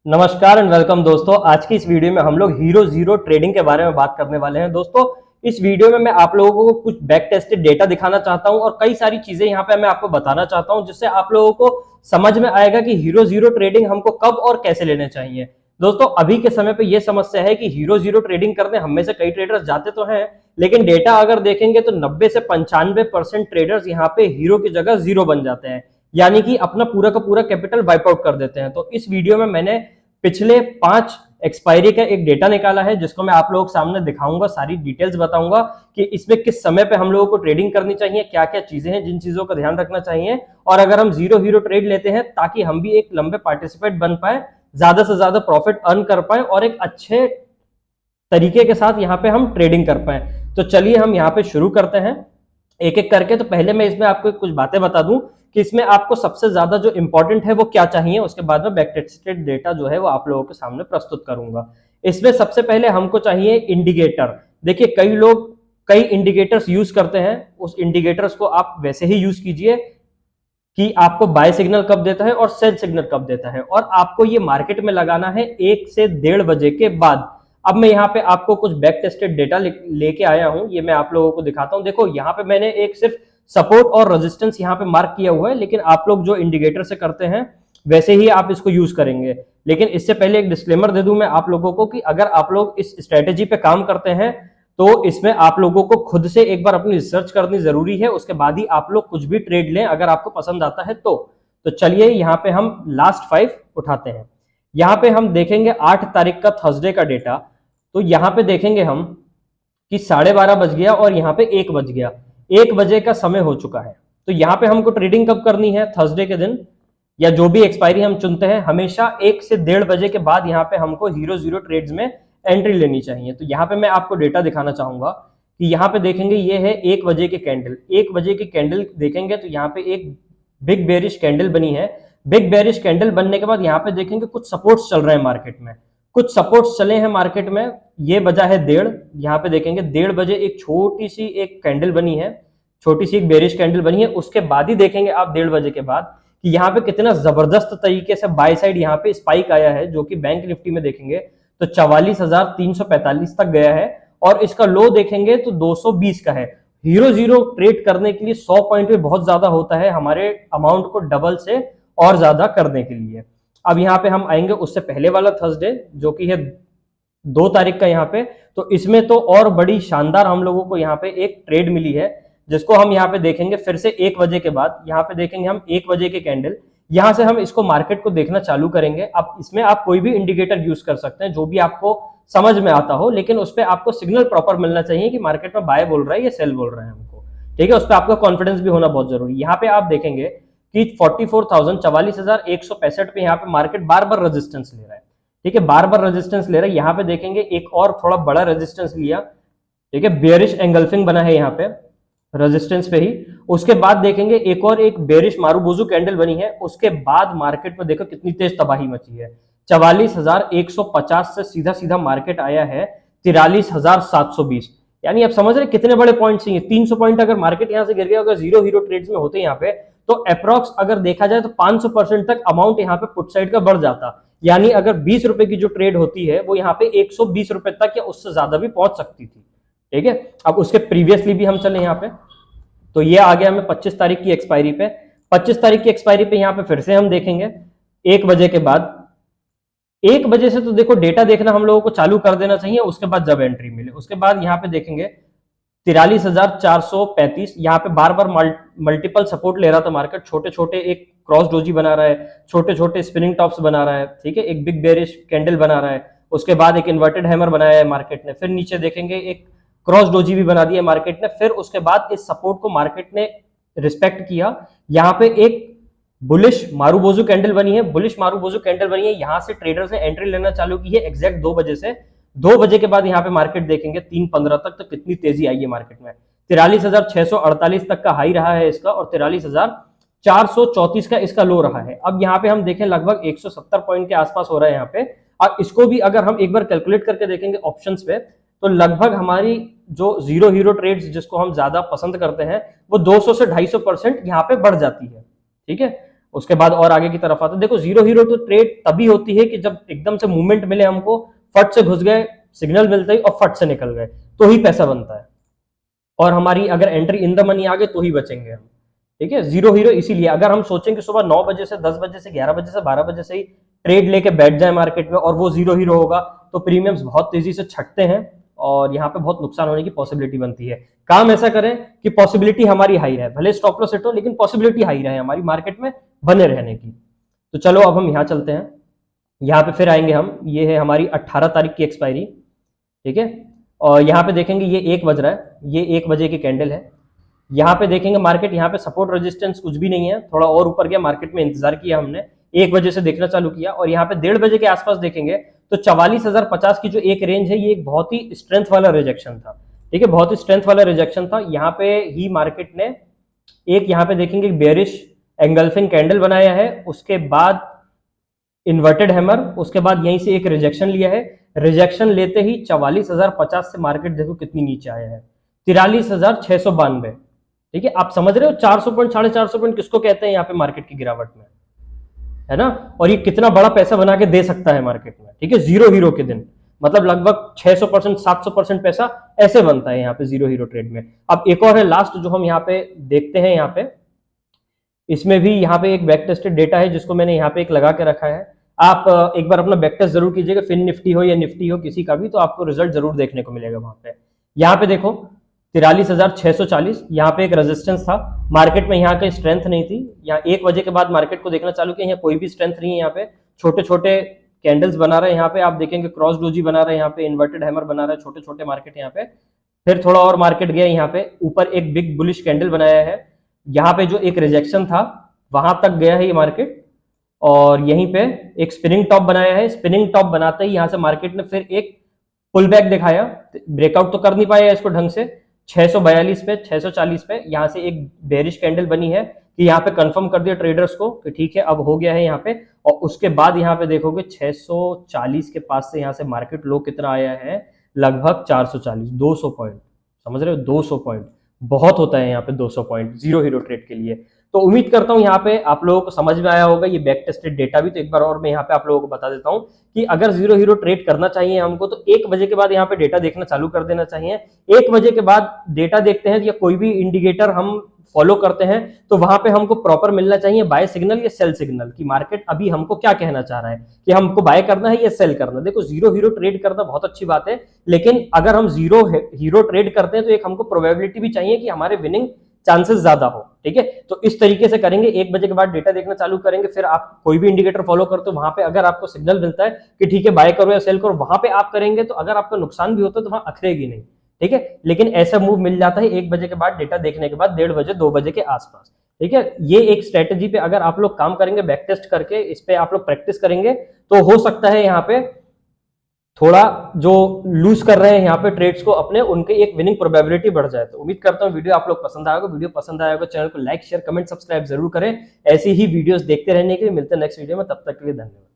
नमस्कार and welcome दोस्तों। आज की इस वीडियो में हम लोग हीरो जीरो ट्रेडिंग के बारे में बात करने वाले हैं। दोस्तों, इस वीडियो में मैं आप लोगों को कुछ बैक टेस्टेड डेटा दिखाना चाहता हूं और कई सारी चीजें यहां पे मैं आपको बताना चाहता हूं जिससे आप लोगों को समझ में आएगा कि हीरो जीरो ट्रेडिंग हमको कब और कैसे लेने चाहिए। दोस्तों, अभी के समय पे यह समस्या है कि हीरो जीरो ट्रेडिंग करने हम में से कई ट्रेडर्स जाते तो हैं, लेकिन डेटा अगर देखेंगे तो 90 से 95% ट्रेडर्स यहाँ पे हीरो की जगह जीरो बन जाते हैं, यानी कि अपना पूरा का पूरा कैपिटल वाइप आउट कर देते हैं। तो इस वीडियो में मैंने पिछले 5 एक्सपायरी का एक डेटा निकाला है जिसको मैं आप लोगों के सामने दिखाऊंगा, सारी डिटेल्स बताऊंगा कि इसमें किस समय पे हम लोगों को ट्रेडिंग करनी चाहिए, क्या क्या चीजें हैं जिन चीजों का ध्यान रखना चाहिए, और अगर हम जीरो हीरो ट्रेड लेते हैं ताकि हम भी एक लंबे पार्टिसिपेट बन पाए, ज्यादा से ज्यादा प्रॉफिट अर्न कर पाए और एक अच्छे तरीके के साथ यहाँ पे हम ट्रेडिंग कर पाए। तो चलिए हम यहाँ पे शुरू करते हैं एक एक करके। तो पहले मैं इसमें आपको कुछ बातें बता दूं कि इसमें आपको सबसे ज्यादा जो इंपॉर्टेंट है वो क्या चाहिए, उसके बाद में बैक टेस्टेड डेटा जो है वो आप लोगों के सामने प्रस्तुत करूंगा। इसमें सबसे पहले हमको चाहिए इंडिकेटर। देखिए, कई लोग कई इंडिकेटर्स यूज करते हैं, उस इंडिकेटर्स को आप वैसे ही यूज कीजिए कि आपको बाय सिग्नल कब देता है और सेल सिग्नल कब देता है, और आपको ये मार्केट में लगाना है 1 से 1:30 बजे के बाद। अब मैं यहाँ पे आपको कुछ बैक टेस्टेड डेटा लेके आया हूं, ये मैं आप लोगों को दिखाता हूं। देखो, यहाँ पे मैंने एक सिर्फ सपोर्ट और रेजिस्टेंस यहाँ पे मार्क किया हुआ है, लेकिन आप लोग जो इंडिकेटर से करते हैं वैसे ही आप इसको यूज करेंगे। लेकिन इससे पहले एक डिस्क्लेमर दे दूं मैं आप लोगों को कि अगर आप लोग इस स्ट्रेटेजी पे काम करते हैं तो इसमें आप लोगों को खुद से एक बार अपनी रिसर्च करनी जरूरी है, उसके बाद ही आप लोग कुछ भी ट्रेड लें अगर आपको पसंद आता है तो चलिए यहाँ पे हम लास्ट 5 उठाते हैं। यहाँ पे हम देखेंगे 8 तारीख का थर्सडे का डेटा। तो यहाँ पे देखेंगे हम कि 12:30 बज गया और यहाँ पे 1 बज गया, 1 बजे का समय हो चुका है। तो यहाँ पे हमको ट्रेडिंग कब करनी है? थर्सडे के दिन, या जो भी एक्सपायरी हम चुनते हैं हमेशा 1 से 1:30 बजे के बाद यहाँ पे हमको हीरो जीरो ट्रेड्स में एंट्री लेनी चाहिए। तो यहाँ पे मैं आपको डेटा दिखाना चाहूंगा कि यहाँ पे देखेंगे ये है 1 बजे की कैंडल। 1 बजे की कैंडल देखेंगे तो यहाँ पे एक बिग बेरिश कैंडल बनी है। बिग बेरिश कैंडल बनने के बाद यहाँ पे देखेंगे कुछ सपोर्ट्स चल रहे हैं मार्केट में, कुछ सपोर्ट्स चले हैं मार्केट में। ये बजा है 1:30, यहाँ पे देखेंगे 1:30 बजे एक छोटी सी एक कैंडल बनी है, छोटी सी एक बेरिश कैंडल बनी है। उसके बाद ही देखेंगे आप 1:30 बजे के बाद कि यहाँ पे कितना जबरदस्त तरीके से बाय साइड यहाँ पे स्पाइक आया है, जो कि बैंक निफ्टी में देखेंगे तो 44,345 तक गया है, और इसका लो देखेंगे तो 220 का है। हीरो जीरो ट्रेड करने के लिए 100 पॉइंट भी बहुत ज्यादा होता है हमारे अमाउंट को डबल से और ज्यादा करने के लिए। अब यहाँ पे हम आएंगे उससे पहले वाला थर्सडे जो कि है 2 तारीख का यहाँ पे। तो इसमें तो और बड़ी शानदार हम लोगों को यहाँ पे एक ट्रेड मिली है जिसको हम यहाँ पे देखेंगे फिर से 1 बजे के बाद। यहाँ पे देखेंगे हम 1 बजे के कैंडल, यहाँ से हम इसको मार्केट को देखना चालू करेंगे। अब इसमें आप कोई भी इंडिकेटर यूज कर सकते हैं जो भी आपको समझ में आता हो, लेकिन उस पर आपको सिग्नल प्रॉपर मिलना चाहिए कि मार्केट में बाय बोल रहा है या सेल बोल रहा है हमको, ठीक है। उस पर आपका कॉन्फिडेंस भी होना बहुत जरूरी है। यहाँ पे आप देखेंगे कि 44,165 पे यहाँ पे मार्केट बार बार रेजिस्टेंस ले रहा है, ठीक है, बार बार रेजिस्टेंस ले रहा है। यहाँ पे देखेंगे एक और थोड़ा बड़ा रेजिस्टेंस लिया, ठीक है, बेयरिश एंगल्फिंग बना है यहाँ पे रेजिस्टेंस पे ही। उसके बाद देखेंगे एक और एक बेरिश मारूबोजू कैंडल बनी है। उसके बाद मार्केट में देखो कितनी तेज तबाही मची है, 44,150 से सीधा सीधा मार्केट आया है 43,720। यानी आप समझ रहे कितने बड़े पॉइंट चाहिए। 300 पॉइंट अगर मार्केट यहाँ से गिर गया, अगर जीरो हीरो ट्रेड्स में होते यहाँ पे तो अप्रोक्स अगर देखा जाए तो 500% तक अमाउंट यहाँ पे पुट साइड का बढ़ जाता। यानी अगर 20 रुपए की जो ट्रेड होती है वो यहाँ पे 120 रुपए तक या उससे ज्यादा भी पहुंच सकती थी, ठीक है। अब उसके प्रीवियसली भी हम चले यहाँ पे, तो ये आ गया हमें 25 तारीख की एक्सपायरी पे। 25 तारीख की एक्सपायरी पे यहाँ पे फिर से हम देखेंगे 1 बजे के बाद। 1 बजे से तो देखो डेटा देखना हम लोगों को चालू कर देना चाहिए, उसके बाद जब एंट्री मिले। उसके बाद यहाँ पे देखेंगे 43,435, यहाँ पे बार बार मल्टीपल सपोर्ट ले रहा था मार्केट। छोटे छोटे एक क्रॉस डोजी बना रहा है, छोटे छोटे स्पिनिंग टॉप्स बना रहा है, ठीक है, एक बिग बेरिश कैंडल बना रहा है। उसके बाद एक इन्वर्टेड हैमर बनाया है मार्केट ने, फिर नीचे देखेंगे एक क्रॉस डोजी भी बना दिया मार्केट ने। फिर उसके बाद इस सपोर्ट को मार्केट ने रिस्पेक्ट किया। यहाँ पे एक बुलिश मारूबोजू कैंडल बनी है, बुलिश मारूबोजू कैंडल बनी है, यहां से ट्रेडर्स ने एंट्री लेना चालू की है एग्जैक्ट 2 बजे से। 2 बजे के बाद यहाँ पे मार्केट देखेंगे 3:15 तक, तो कितनी तेजी आई है मार्केट में। 43,648 तक का हाई रहा है इसका और 43,434 का इसका लो रहा है। अब यहाँ पे हम देखें लगभग 170 पॉइंट के आसपास हो रहा है यहाँ पे। अब इसको भी अगर हम एक बार कैलकुलेट करके देखेंगे ऑप्शंस पे तो लगभग हमारी जो जीरो हीरो ट्रेड्स जिसको हम ज्यादा पसंद करते हैं वो 200 से 250% यहाँ पे बढ़ जाती है, ठीक है। उसके बाद और आगे की तरफ आता है। देखो जीरो हीरो तो ट्रेड तभी होती है कि जब एकदम से मूवमेंट मिले हमको, फट से घुस गए, सिग्नल मिलते ही और फट से निकल गए, तो ही पैसा बनता है। और हमारी अगर एंट्री इन द मनी आ गई तो ही बचेंगे हम। ठीक है, जीरो हीरो इसीलिए अगर हम सोचें कि सुबह 9 बजे से 10 बजे से 11 बजे से 12 बजे से ही ट्रेड लेके बैठ जाए मार्केट में और वो जीरो हीरो होगा, तो प्रीमियम्स बहुत तेजी से छटते हैं और यहाँ पे बहुत नुकसान होने की पॉसिबिलिटी बनती है। काम ऐसा करें कि पॉसिबिलिटी हमारी हाई रहे, भले स्टॉप लॉस हिट हो लेकिन पॉसिबिलिटी हाई रहे हमारी मार्केट में बने रहने की। तो चलो अब हम यहाँ चलते हैं, यहाँ पे फिर आएंगे हम, ये है हमारी 18 तारीख की एक्सपायरी। ठीक है, और यहाँ पे देखेंगे ये 1 बज रहा है, ये 1 बजे की कैंडल है। यहाँ पे देखेंगे मार्केट, यहाँ पे सपोर्ट रेजिस्टेंस कुछ भी नहीं है, थोड़ा और ऊपर गया, मार्केट में इंतजार किया हमने, 1 बजे से देखना चालू किया और यहाँ पे 1:30 बजे के आसपास देखेंगे तो 44,050 की जो एक रेंज है, ये एक बहुत ही स्ट्रेंथ वाला रिजेक्शन था। ठीक है, बहुत ही स्ट्रेंथ वाला रिजेक्शन था। यहाँ पे ही मार्केट ने एक, यहाँ पे देखेंगे बेयरिश एंगल्फिंग कैंडल बनाया है, उसके बाद इन्वर्टेड हैमर, उसके बाद यहीं से एक रिजेक्शन लिया है। रिजेक्शन लेते ही 44,050 से मार्केट देखो कितनी नीचे आया है, 43,692। ठीक है, आप समझ रहे हो 400 पॉइंट 450 पॉइंट किसको कहते हैं यहाँ पे मार्केट की गिरावट में, है ना। और ये कितना बड़ा पैसा बना के दे सकता है मार्केट में। ठीक है, जीरो हीरो के दिन मतलब लगभग 600% 700% पैसा ऐसे बनता है यहाँ पे जीरो हीरो ट्रेड में। अब एक और है लास्ट जो हम यहाँ पे देखते हैं, यहाँ पे इसमें भी यहाँ पे एक बैक टेस्टेड डेटा है जिसको मैंने यहाँ पे एक लगा के रखा है। आप एक बार अपना बैक टेस्ट जरूर कीजिएगा, फिन निफ्टी हो या निफ्टी हो किसी का भी, तो आपको रिजल्ट जरूर देखने को मिलेगा वहां पे। यहाँ पे देखो 43,640, यहाँ पे एक रेजिस्टेंस था, मार्केट में यहाँ की स्ट्रेंथ नहीं थी। यहाँ 1 बजे के बाद मार्केट को देखना चालू किया, यहाँ कोई भी स्ट्रेंथ नहीं है, यहाँ पे छोटे छोटे कैंडल्स बना रहे हैं, यहाँ पे आप देखेंगे क्रॉस डोजी बना रहे हैं, यहाँ पे इन्वर्टेड हैमर बना रहे हैं, छोटे छोटे मार्केट यहाँ पे। फिर थोड़ा और मार्केट गया, यहाँ पे ऊपर एक बिग बुलिश कैंडल बनाया है, यहाँ पे जो एक रिजेक्शन था वहां तक गया है ये मार्केट, और यहीं पे एक स्पिनिंग टॉप बनाया है। स्पिनिंग टॉप बनाते ही यहाँ से मार्केट ने फिर एक पुल बैक दिखाया, ब्रेकआउट तो कर नहीं पाया इसको ढंग से, 642 पे 640 पे यहाँ से एक बेरिश कैंडल बनी है कि यहाँ पे कंफर्म कर दिया ट्रेडर्स को कि ठीक है अब हो गया है यहाँ पे। और उसके बाद यहाँ पे देखोगे 640 के पास से यहाँ से मार्केट लो कितना आया है, लगभग 440, 200 पॉइंट, समझ रहे हो 200 पॉइंट बहुत होता है यहाँ पे 200 पॉइंट जीरो हीरो ट्रेड के लिए। तो उम्मीद करता हूँ यहाँ पे आप लोगों को समझ में आया होगा ये बैक टेस्टेड डेटा भी। तो एक बार और मैं यहाँ पे आप लोगों को बता देता हूँ कि अगर जीरो हीरो ट्रेड करना चाहिए हमको तो 1 बजे के बाद यहाँ पे डेटा देखना चालू कर देना चाहिए। 1 बजे के बाद डेटा देखते हैं या कोई भी इंडिकेटर हम फॉलो करते हैं तो वहां पे हमको प्रॉपर मिलना चाहिए बाय सिग्नल या सेल सिग्नल, कि मार्केट अभी हमको क्या कहना चाह रहा है, कि हमको बाय करना है या सेल करना है। देखो जीरो हीरो ट्रेड करना बहुत अच्छी बात है, लेकिन अगर हम जीरो हीरो ट्रेड करते हैं तो एक हमको प्रोबेबिलिटी भी चाहिए कि हमारे विनिंग चांसेस ज्यादा हो। ठीक है, तो इस तरीके से करेंगे, 1 बजे के बाद डेटा देखना चालू करेंगे, फिर आप कोई भी इंडिकेटर फॉलो करते हो वहां पे अगर आपको सिग्नल मिलता है कि ठीक है बाय करो या सेल करो, वहां पे आप करेंगे तो अगर आपका नुकसान भी होता है तो वहां अखरेगी नहीं। ठीक है, लेकिन ऐसा मूव मिल जाता है 1 बजे के बाद डेटा देखने के बाद 1:30 बजे 2 बजे के आसपास। ठीक है, ये एक स्ट्रेटेजी पे अगर आप लोग काम करेंगे, बैक टेस्ट करके इस पे आप लोग प्रैक्टिस करेंगे तो हो सकता है यहाँ पे थोड़ा जो लूज कर रहे हैं यहाँ पे ट्रेड्स को अपने, उनके एक विनिंग प्रोबेबिलिटी बढ़ जाए। तो उम्मीद करता हूँ वीडियो आप लोग पसंद आएगा। वीडियो पसंद आएगा चैनल को लाइक शेयर कमेंट सब्सक्राइब जरूर करें। ऐसी ही वीडियोस देखते रहने के लिए मिलते हैं नेक्स्ट वीडियो में, तब तक के लिए धन्यवाद।